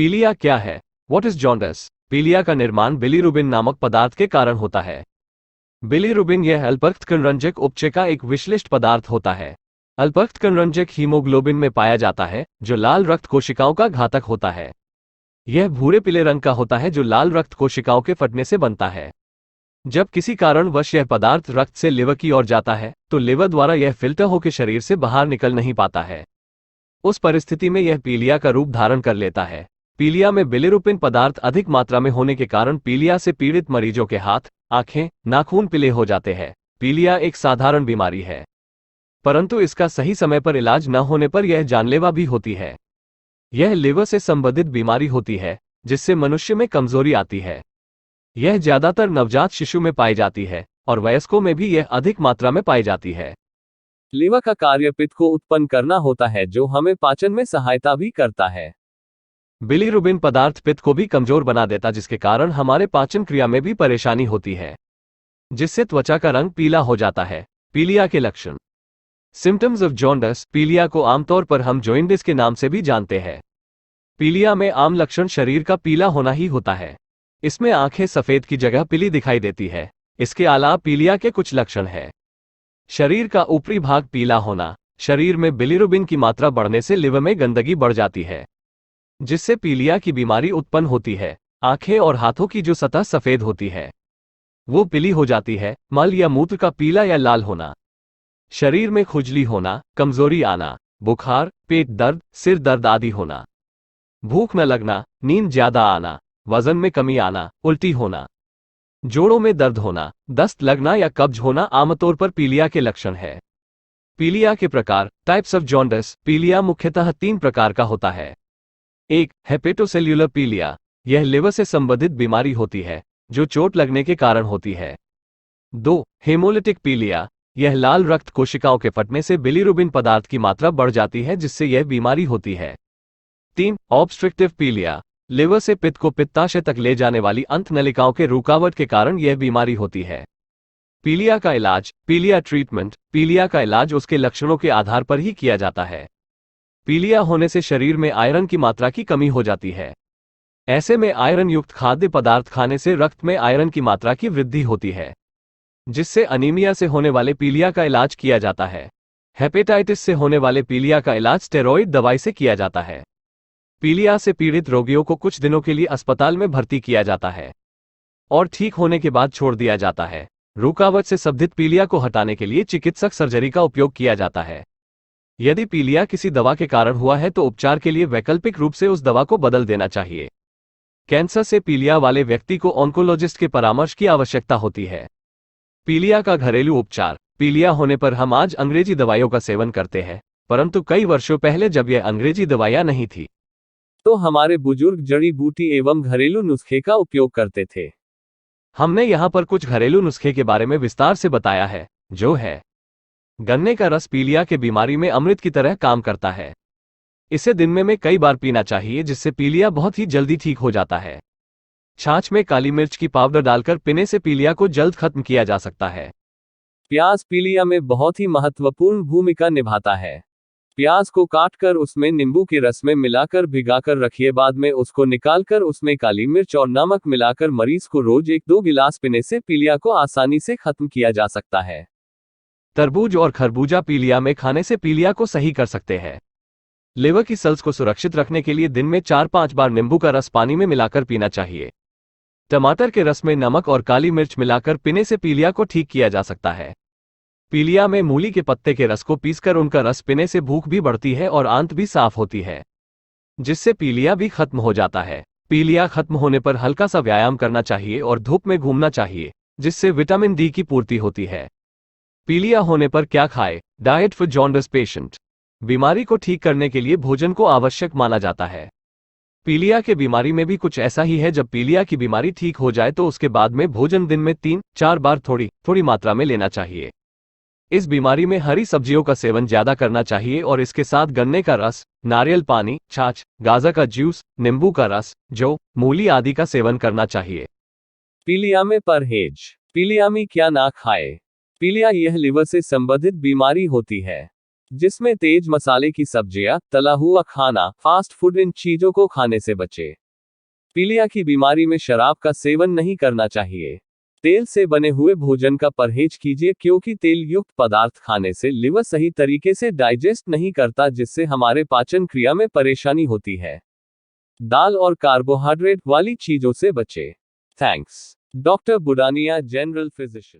पीलिया क्या है? What is jaundice? पीलिया का निर्माण बिलीरुबिन नामक पदार्थ के कारण होता है। बिलीरुबिन यह अल्परक्तकणरंजक उपचय का एक विश्लिष्ट पदार्थ होता है। अल्परक्तकणरंजक हीमोग्लोबिन में पाया जाता है, जो लाल रक्त कोशिकाओं का घातक होता है। यह भूरे पीले रंग का होता है, जो लाल रक्त कोशिकाओं के फटने से बनता है। जब किसी कारणवश यह पदार्थ रक्त से लिवर की ओर जाता है, तो लिवर द्वारा यह फिल्टर होकर शरीर से बाहर निकल नहीं पाता है। उस परिस्थिति में यह पीलिया का रूप धारण कर लेता है। पीलिया में बिलीरुबिन पदार्थ अधिक मात्रा में होने के कारण पीलिया से पीड़ित मरीजों के हाथ, आंखें, नाखून पीले हो जाते हैं। पीलिया एक साधारण बीमारी है, परंतु इसका सही समय पर इलाज न होने पर यह जानलेवा भी होती है। यह लिवर से संबंधित बीमारी होती है, जिससे मनुष्य में कमजोरी आती है। यह ज्यादातर नवजात शिशु में पाई जाती है और वयस्कों में भी यह अधिक मात्रा में पाई जाती है। लिवर का कार्य पित्त को उत्पन्न करना होता है, जो हमें पाचन में सहायता भी करता है। बिलीरुबिन पदार्थ पित्त को भी कमजोर बना देता, जिसके कारण हमारे पाचन क्रिया में भी परेशानी होती है, जिससे त्वचा का रंग पीला हो जाता है। पीलिया के लक्षण। Symptoms of jaundice. पीलिया को आमतौर पर हम जॉइंडिस के नाम से भी जानते हैं। पीलिया में आम लक्षण शरीर का पीला होना ही होता है। इसमें आंखें सफेद की जगह पीली दिखाई देती है। इसके अलावा पीलिया के कुछ लक्षण हैं। शरीर का ऊपरी भाग पीला होना। शरीर में बिलीरुबिन की मात्रा बढ़ने से लिवर में गंदगी बढ़ जाती है, जिससे पीलिया की बीमारी उत्पन्न होती है। आंखें और हाथों की जो सतह सफेद होती है, वो पीली हो जाती है। मल या मूत्र का पीला या लाल होना। शरीर में खुजली होना, कमजोरी आना, बुखार, पेट दर्द, सिर दर्द आदि होना। भूख न लगना, नींद ज्यादा आना, वजन में कमी आना, उल्टी होना, जोड़ों में दर्द होना, दस्त लगना या कब्ज होना आमतौर पर पीलिया के लक्षण है। पीलिया के प्रकार। Types of jaundice. पीलिया मुख्यतः 3 प्रकार का होता है। 1. हेपेटोसेल्यूलर पीलिया। यह लिवर से संबंधित बीमारी होती है, जो चोट लगने के कारण होती है। 2. हेमोलिटिक पीलिया। यह लाल रक्त कोशिकाओं के फटने से बिलीरुबिन पदार्थ की मात्रा बढ़ जाती है, जिससे यह बीमारी होती है। 3. ऑब्स्ट्रक्टिव पीलिया। लिवर से पित्त को पित्ताशय तक ले जाने वाली अंतनलिकाओं के रुकावट के कारण यह बीमारी होती है। पीलिया का इलाज। पीलिया ट्रीटमेंट। पीलिया का इलाज उसके लक्षणों के आधार पर ही किया जाता है। पीलिया होने से शरीर में आयरन की मात्रा की कमी हो जाती है। ऐसे में आयरन युक्त खाद्य पदार्थ खाने से रक्त में आयरन की मात्रा की वृद्धि होती है, जिससे अनीमिया से होने वाले पीलिया का इलाज किया जाता है। हेपेटाइटिस से होने वाले पीलिया का इलाज स्टेरॉइड दवाई से किया जाता है। पीलिया से पीड़ित रोगियों को कुछ दिनों के लिए अस्पताल में भर्ती किया जाता है और ठीक होने के बाद छोड़ दिया जाता है। रुकावट से संबंधित पीलिया को हटाने के लिए चिकित्सक सर्जरी का उपयोग किया जाता है। यदि पीलिया किसी दवा के कारण हुआ है तो उपचार के लिए वैकल्पिक रूप से उस दवा को बदल देना चाहिए। कैंसर से पीलिया वाले व्यक्ति को ऑन्कोलॉजिस्ट के परामर्श की आवश्यकता होती है। पीलिया का घरेलू उपचार। पीलिया होने पर हम आज अंग्रेजी दवाइयों का सेवन करते हैं, परंतु कई वर्षों पहले जब यह अंग्रेजी दवाइयां नहीं थी, तो हमारे बुजुर्ग जड़ी बूटी एवं घरेलू नुस्खे का उपयोग करते थे। हमने यहाँ पर कुछ घरेलू नुस्खे के बारे में विस्तार से बताया है, जो है: गन्ने का रस पीलिया के बीमारी में अमृत की तरह काम करता है। इसे दिन में कई बार पीना चाहिए, जिससे पीलिया बहुत ही जल्दी ठीक हो जाता है। छाछ में काली मिर्च की पाउडर डालकर पीने से पीलिया को जल्द खत्म किया जा सकता है। प्याज पीलिया में बहुत ही महत्वपूर्ण भूमिका निभाता है। प्याज को काटकर उसमें नींबू के रस में मिलाकर भिगाकर रखिए। बाद में उसको निकालकर उसमें काली मिर्च और नमक मिलाकर मरीज को रोज 1-2 गिलास पीने से पीलिया को आसानी से खत्म किया जा सकता है। तरबूज और खरबूजा पीलिया में खाने से पीलिया को सही कर सकते हैं। लिवर की सेल्स को सुरक्षित रखने के लिए दिन में 4-5 बार नींबू का रस पानी में मिलाकर पीना चाहिए। टमाटर के रस में नमक और काली मिर्च मिलाकर पीने से पीलिया को ठीक किया जा सकता है। पीलिया में मूली के पत्ते के रस को पीसकर उनका रस पीने से भूख भी बढ़ती है और आंत भी साफ होती है, जिससे पीलिया भी खत्म हो जाता है। पीलिया खत्म होने पर हल्का सा व्यायाम करना चाहिए और धूप में घूमना चाहिए, जिससे विटामिन डी की पूर्ति होती है। पीलिया होने पर क्या खाएं? Diet for jaundice patient. बीमारी को ठीक करने के लिए भोजन को आवश्यक माना जाता है। पीलिया के बीमारी में भी कुछ ऐसा ही है। जब पीलिया की बीमारी ठीक हो जाए तो उसके बाद में भोजन दिन में 3-4 बार थोड़ी मात्रा में लेना चाहिए। इस बीमारी में हरी सब्जियों का सेवन ज्यादा करना चाहिए और इसके साथ गन्ने का रस, नारियल पानी, छाछ, गाजर का जूस, नींबू का रस, जौ, मूली आदि का सेवन करना चाहिए। पीलिया में परहेज। पीलिया में क्या ना खाए? पीलिया यह लिवर से संबंधित बीमारी होती है। जिसमें तेज मसाले की सब्जियां, तला हुआ खाना, फास्ट फूड, इन चीजों को खाने से बचे। पीलिया की बीमारी में शराब का सेवन नहीं करना चाहिए। तेल से बने हुए भोजन का परहेज कीजिए क्योंकि तेल युक्त पदार्थ खाने से लिवर सही तरीके से डाइजेस्ट नहीं करता, जिससे हमारे पाचन क्रिया में परेशानी होती है। दाल और कार्बोहाइड्रेट वाली चीजों से बचे। Thanks. Doctor Budania, general physician.